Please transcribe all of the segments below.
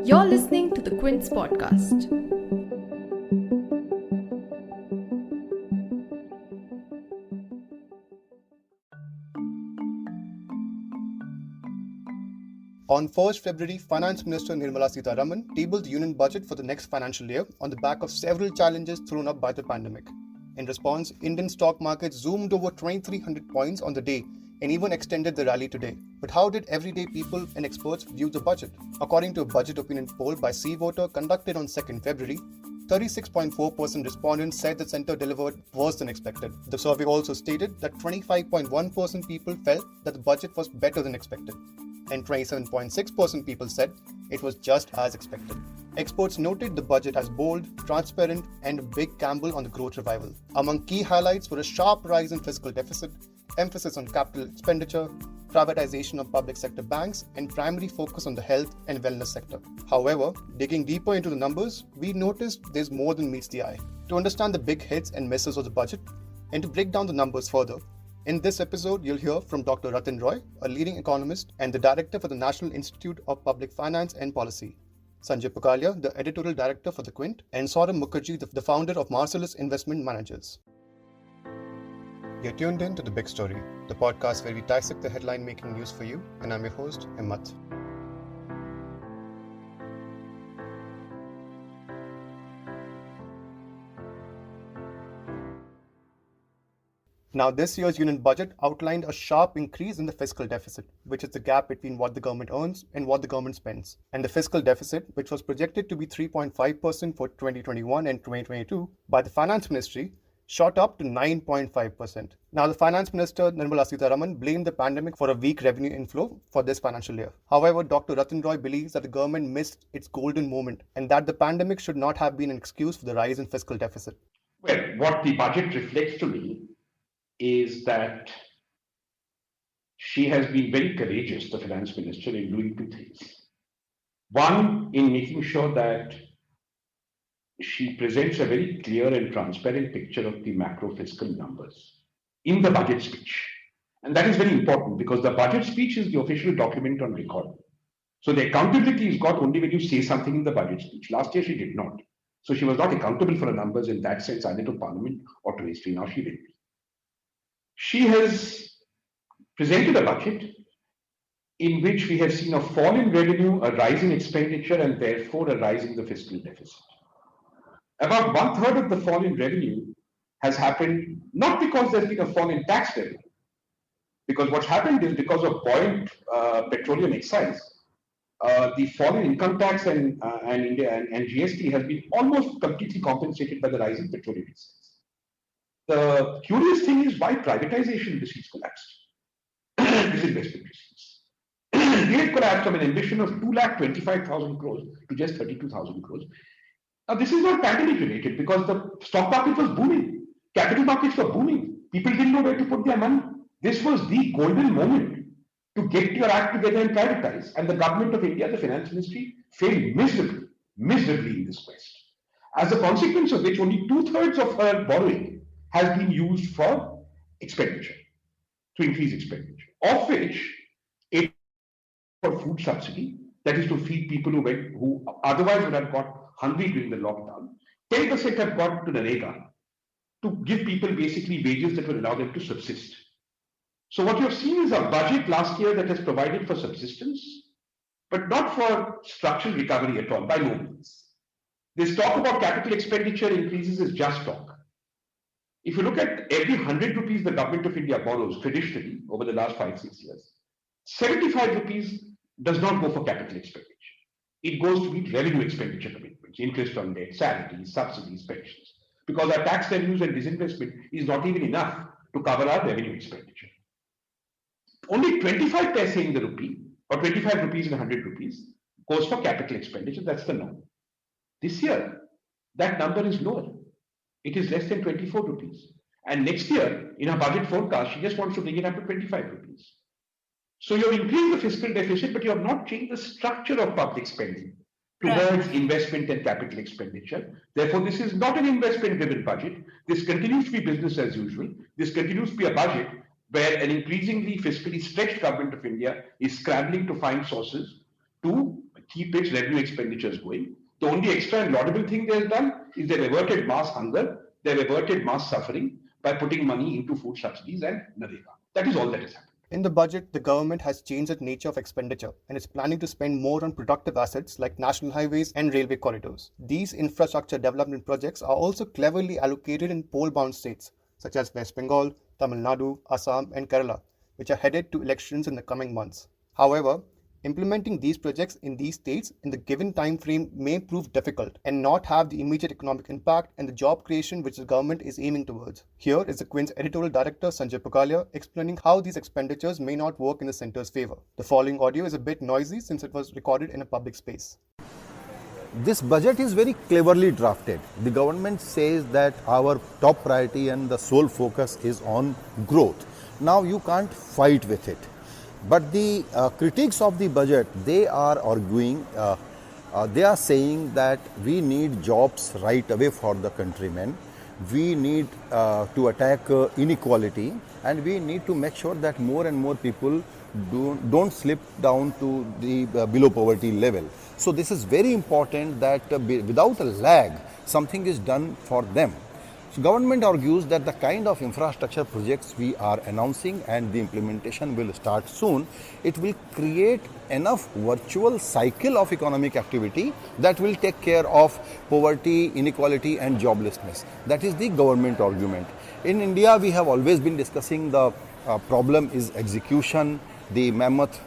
You're listening to the Quint podcast. On 1st February, Finance Minister Nirmala Sitharaman tabled the union budget for the next financial year on the back of several challenges thrown up by the pandemic. In response, Indian stock markets zoomed over 2,300 points on the day and even extended the rally today. But how did everyday people and experts view the budget? According to a budget opinion poll by CVoter conducted on 2nd February, 36.4% respondents said the centre delivered worse than expected. The survey also stated that 25.1% people felt that the budget was better than expected, and 27.6% people said it was just as expected. Experts noted the budget as bold, transparent, and a big gamble on the growth revival. Among key highlights were a sharp rise in fiscal deficit, emphasis on capital expenditure, privatisation of public sector banks, and primary focus on the health and wellness sector. However, digging deeper into the numbers, we noticed there's more than meets the eye. To understand the big hits and misses of the budget, and to break down the numbers further, in this episode, you'll hear from Dr. Ratin Roy, a leading economist and the director for the National Institute of Public Finance and Policy, Sanjay Pukalia, the editorial director for the Quint, and Saurabh Mukherjee, the founder of Marcellus Investment Managers. You're tuned in to The Big Story, the podcast where we dissect the headline-making news for you, and I'm your host, Himmat. Now, this year's union budget outlined a sharp increase in the fiscal deficit, which is the gap between what the government earns and what the government spends. And the fiscal deficit, which was projected to be 3.5% for 2021 and 2022 by the Finance Ministry, shot up to 9.5%. Now, the Finance Minister Nirmala Sitharaman blamed the pandemic for a weak revenue inflow for this financial year. However, Dr. Ratin Roy believes that the government missed its golden moment and that the pandemic should not have been an excuse for the rise in fiscal deficit. Well, what the budget reflects to me is that she has been very courageous, the finance minister, in doing two things. One, in making sure that she presents a very clear and transparent picture of the macro fiscal numbers in the budget speech. And that is very important because the budget speech is the official document on record. So the accountability is got only when you say something in the budget speech. Last year she did not. So she was not accountable for the numbers in that sense, either to Parliament or to history. Now she will be. She has presented a budget in which we have seen a fall in revenue, a rise in expenditure, and therefore a rise in the fiscal deficit. About 1/3 of the fall in revenue has happened not because there's been a fall in tax revenue, because what's happened is because of buoyant petroleum excise, the fall in income tax and GST has been almost completely compensated by the rise in petroleum excise. The curious thing is why privatisation receipts collapsed. This investment receipts. They have collapsed from an ambition of 2,25,000 crores to just 32,000 crores. Now, this is not pandemic related because the stock market was booming. Capital markets were booming. People didn't know where to put their money. This was the golden moment to get your act together and privatize. And the government of India, the finance ministry, failed miserably in this quest. As a consequence of which, only 2/3 of her borrowing has been used for expenditure, to increase expenditure, of which 8% for food subsidy, that is to feed people who otherwise would have got hungry during the lockdown. 10% have gone to Narega to give people basically wages that will allow them to subsist. So what you've seen is a budget last year that has provided for subsistence, but not for structural recovery at all, by no means. This talk about capital expenditure increases is just talk. If you look at every 100 rupees the government of India borrows traditionally over the last 5-6 years, 75 rupees does not go for capital expenditure. It goes to meet revenue expenditure commitments, interest on debt, salaries, subsidies, pensions, because our tax revenues and disinvestment is not even enough to cover our revenue expenditure. Only 25 paise in the rupee, or 25 rupees in 100 rupees, goes for capital expenditure. That's the norm. This year, that number is lower. It is less than 24 rupees. And next year, in her budget forecast, she just wants to bring it up to 25 rupees. So you have increased the fiscal deficit, but you have not changed the structure of public spending towards investment and capital expenditure. Therefore, this is not an investment-driven budget. This continues to be business as usual. This continues to be a budget where an increasingly fiscally stretched government of India is scrambling to find sources to keep its revenue expenditures going. The only extra and laudable thing they have done is they've averted mass hunger, they've averted mass suffering by putting money into food subsidies and Narega. That is all that has happened. In the budget, the government has changed the nature of expenditure and is planning to spend more on productive assets like national highways and railway corridors. These infrastructure development projects are also cleverly allocated in poll-bound states such as West Bengal, Tamil Nadu, Assam, and Kerala, which are headed to elections in the coming months. However, implementing these projects in these states in the given time frame may prove difficult and not have the immediate economic impact and the job creation which the government is aiming towards. Here is the Quint's editorial director Sanjay Pugalia explaining how these expenditures may not work in the centre's favour. The following audio is a bit noisy since it was recorded in a public space. This budget is very cleverly drafted. The government says that our top priority and the sole focus is on growth. Now you can't fight with it. But the critics of the budget, they are arguing, they are saying that we need jobs right away for the countrymen. We need to attack inequality, and we need to make sure that more and more people don't slip down to the below poverty level. So this is very important that without a lag, something is done for them. So government argues that the kind of infrastructure projects we are announcing and the implementation will start soon, it will create enough virtual cycle of economic activity that will take care of poverty, inequality and joblessness. That is the government argument. In India, we have always been discussing the problem is execution, the mammoth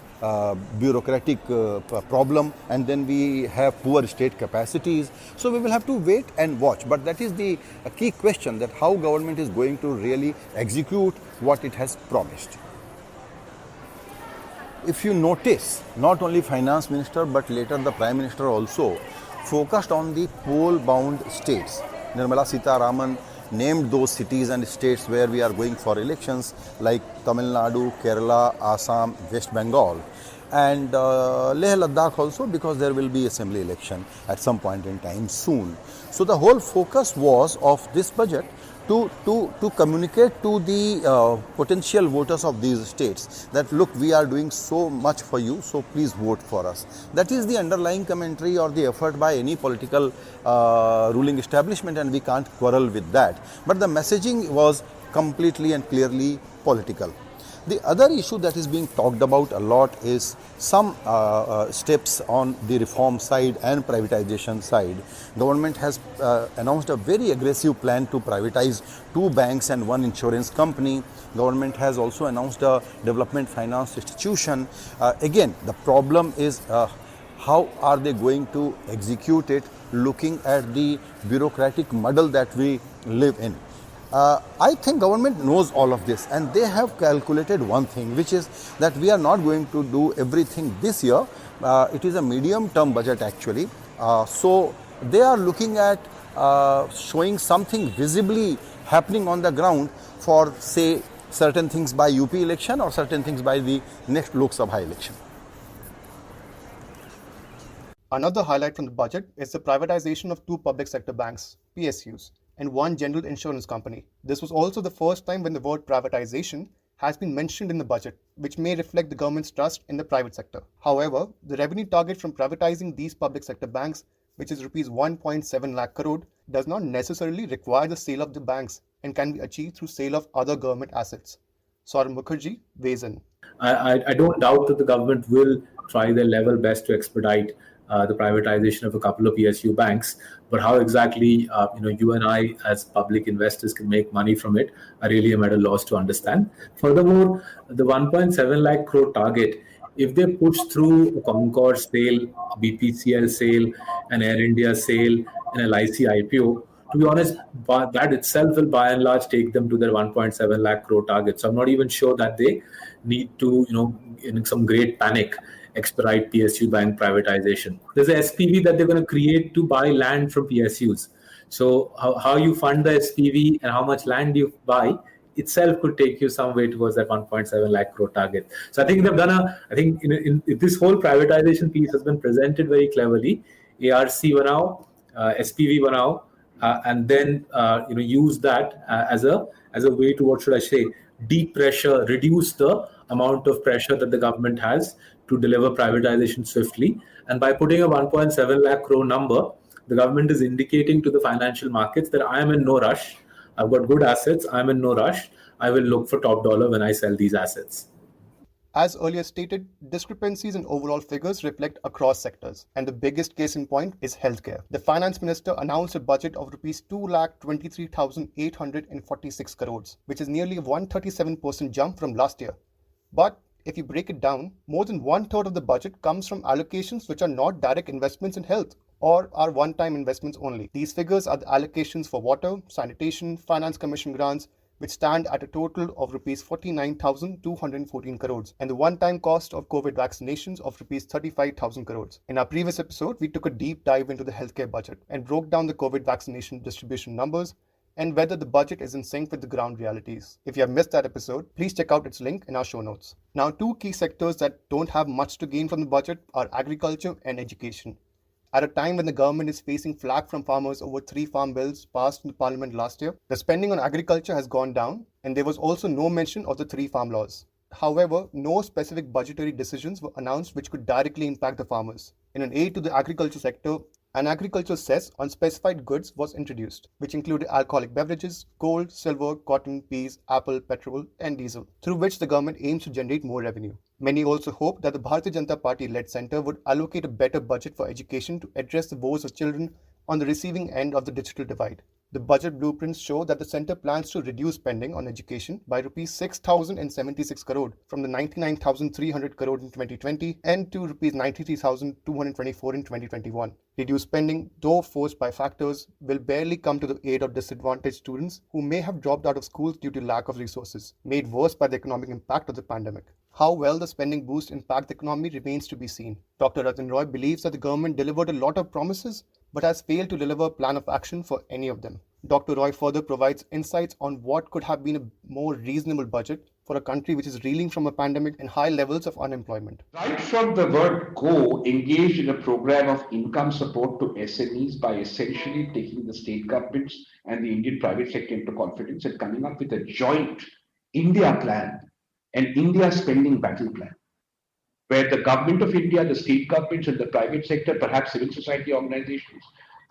bureaucratic problem, and then we have poor state capacities. So we will have to wait and watch. But that is the key question, that how government is going to really execute what it has promised. If you notice, not only finance minister but later the prime minister also focused on the poll-bound states. Nirmala Sitharaman named those cities and states where we are going for elections like Tamil Nadu, Kerala, Assam, West Bengal, and Leh Ladakh also, because there will be assembly election at some point in time soon. So the whole focus was of this budget to communicate to the potential voters of these states that look, we are doing so much for you, so please vote for us. That is the underlying commentary or the effort by any political ruling establishment, and we can't quarrel with that. But the messaging was completely and clearly political. The other issue that is being talked about a lot is some steps on the reform side and privatization side. Government has announced a very aggressive plan to privatize 2 banks and 1 insurance company. Government has also announced a development finance institution. Again, the problem is how are they going to execute it, looking at the bureaucratic muddle that we live in. I think government knows all of this, and they have calculated one thing, which is that we are not going to do everything this year. It is a medium-term budget actually. So they are looking at showing something visibly happening on the ground for, say, certain things by UP election or certain things by the next Lok Sabha election. Another highlight from the budget is the privatization of 2 public sector banks, PSUs, and 1 general insurance company. This was also the first time when the word privatization has been mentioned in the budget, which may reflect the government's trust in the private sector. However, the revenue target from privatizing these public sector banks, which is Rs 1.7 lakh crore, does not necessarily require the sale of the banks and can be achieved through sale of other government assets. Saurabh Mukherjee weighs in. I don't doubt that the government will try their level best to expedite the privatization of a couple of PSU banks, but how exactly you and I as public investors can make money from it, I really am at a loss to understand. Furthermore, the 1.7 lakh crore target, if they push through a Concord sale, a BPCL sale, an Air India sale, an LIC IPO, to be honest, that itself will by and large take them to their 1.7 lakh crore target. So I'm not even sure that they need to, in some great panic, expedite PSU bank privatization. There's a SPV that they're going to create to buy land from PSUs. So how you fund the SPV and how much land you buy itself could take you some way towards that 1.7 lakh crore target. So I think they've done this whole privatization piece has been presented very cleverly. ARC banao, SPV banao, and then use that as a way to, what should I say, reduce the amount of pressure that the government has to deliver privatization swiftly. And by putting a 1.7 lakh crore number, the government is indicating to the financial markets that I am in no rush. I've got good assets. I'm in no rush. I will look for top dollar when I sell these assets. As earlier stated, discrepancies in overall figures reflect across sectors, and the biggest case in point is healthcare. The finance minister announced a budget of rupees 2,23,846 crores, which is nearly a 137% jump from last year. But if you break it down, more than one-third of the budget comes from allocations which are not direct investments in health or are one-time investments only. These figures are the allocations for water, sanitation, finance commission grants, which stand at a total of rupees 49,214 crores, and the one-time cost of COVID vaccinations of rupees 35,000 crores. In our previous episode, we took a deep dive into the healthcare budget and broke down the COVID vaccination distribution numbers and whether the budget is in sync with the ground realities. If you have missed that episode, please check out its link in our show notes. Now, two key sectors that don't have much to gain from the budget are agriculture and education. At a time when the government is facing flack from farmers over 3 farm bills passed in the parliament last year, the spending on agriculture has gone down, and there was also no mention of the 3 farm laws. However, no specific budgetary decisions were announced which could directly impact the farmers. In an aid to the agriculture sector, an agriculture cess on specified goods was introduced, which included alcoholic beverages, gold, silver, cotton, peas, apple, petrol, and diesel, through which the government aims to generate more revenue. Many also hope that the Bharatiya Janata Party-led centre would allocate a better budget for education to address the woes of children on the receiving end of the digital divide. The budget blueprints show that the centre plans to reduce spending on education by rupees 6,076 crore from the 99,300 crore in 2020 and to rupees 93,224 in 2021. Reduced spending, though forced by factors, will barely come to the aid of disadvantaged students who may have dropped out of schools due to lack of resources, made worse by the economic impact of the pandemic. How well the spending boost impact the economy remains to be seen. Dr. Ratan Roy believes that the government delivered a lot of promises but has failed to deliver a plan of action for any of them. Dr. Roy further provides insights on what could have been a more reasonable budget for a country which is reeling from a pandemic and high levels of unemployment. Right from the word go, engaged in a program of income support to SMEs by essentially taking the state governments and the Indian private sector into confidence and coming up with a joint India plan, an India spending battle plan, where the government of India, the state governments and the private sector, perhaps civil society organizations,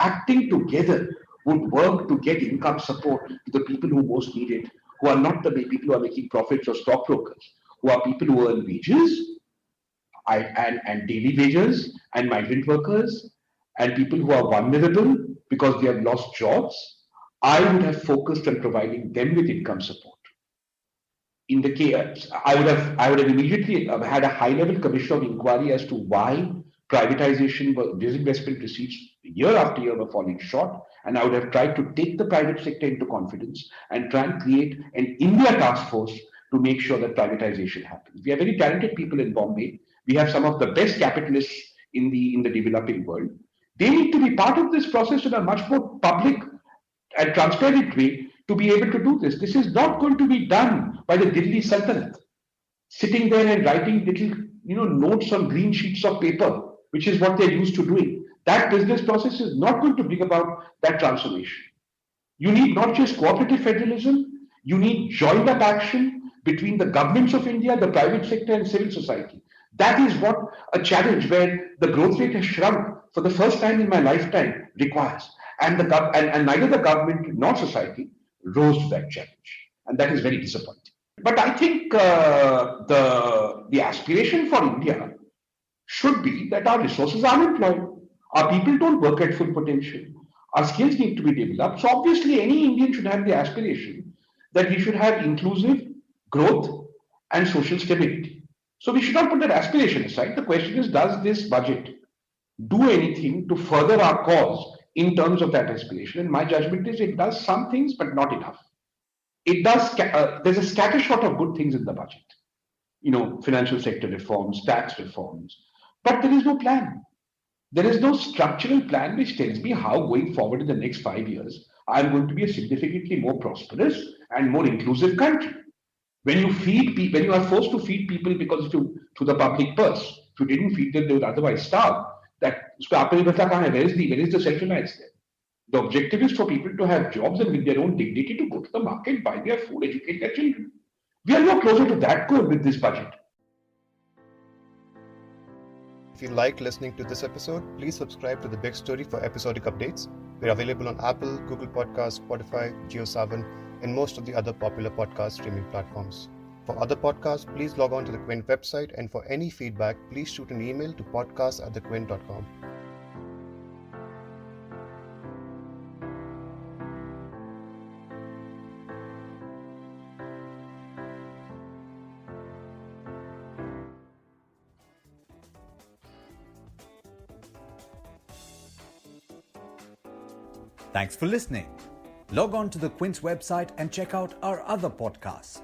acting together would work to get income support to the people who most need it, who are not the people who are making profits or stockbrokers, who are people who earn wages and daily wages and migrant workers and people who are vulnerable because they have lost jobs. I would have focused on providing them with income support. In the case, I would have immediately had a high-level commission of inquiry as to why privatization, disinvestment receipts year after year were falling short, and I would have tried to take the private sector into confidence and try and create an India task force to make sure that privatization happens. We have very talented people in Bombay. We have some of the best capitalists in the developing world. They need to be part of this process in a much more public and transparent way to be able to do this. This is not going to be done by the Delhi Sultanate, sitting there and writing little notes on green sheets of paper, which is what they're used to doing. That business process is not going to bring about that transformation. You need not just cooperative federalism, you need joined up action between the governments of India, the private sector and civil society. That is what a challenge where the growth rate has shrunk for the first time in my lifetime requires. And neither the government nor society rose to that challenge. And that is very disappointing. But I think the aspiration for India should be that our resources are employed. Our people don't work at full potential. Our skills need to be developed. So obviously any Indian should have the aspiration that we should have inclusive growth and social stability. So we should not put that aspiration aside. The question is, does this budget do anything to further our cause in terms of that aspiration? And my judgment is it does some things, but not enough. It does. There's a scattershot of good things in the budget. Financial sector reforms, tax reforms, but there is no plan. There is no structural plan which tells me how going forward in the next 5 years, I'm going to be a significantly more prosperous and more inclusive country. When you are forced to feed people because to the public purse, if you didn't feed them, they would otherwise starve. Where is the self-reliance there? The objective is for people to have jobs and with their own dignity to go to the market, buy their food, educate their children. We are no closer to that goal with this budget. If you liked listening to this episode, please subscribe to The Big Story for episodic updates. We're available on Apple, Google Podcasts, Spotify, JioSaavn, and most of the other popular podcast streaming platforms. For other podcasts, please log on to the Quint website, and for any feedback, please shoot an email to podcast@thequint.com. Thanks for listening. Log on to the Quint's website and check out our other podcasts.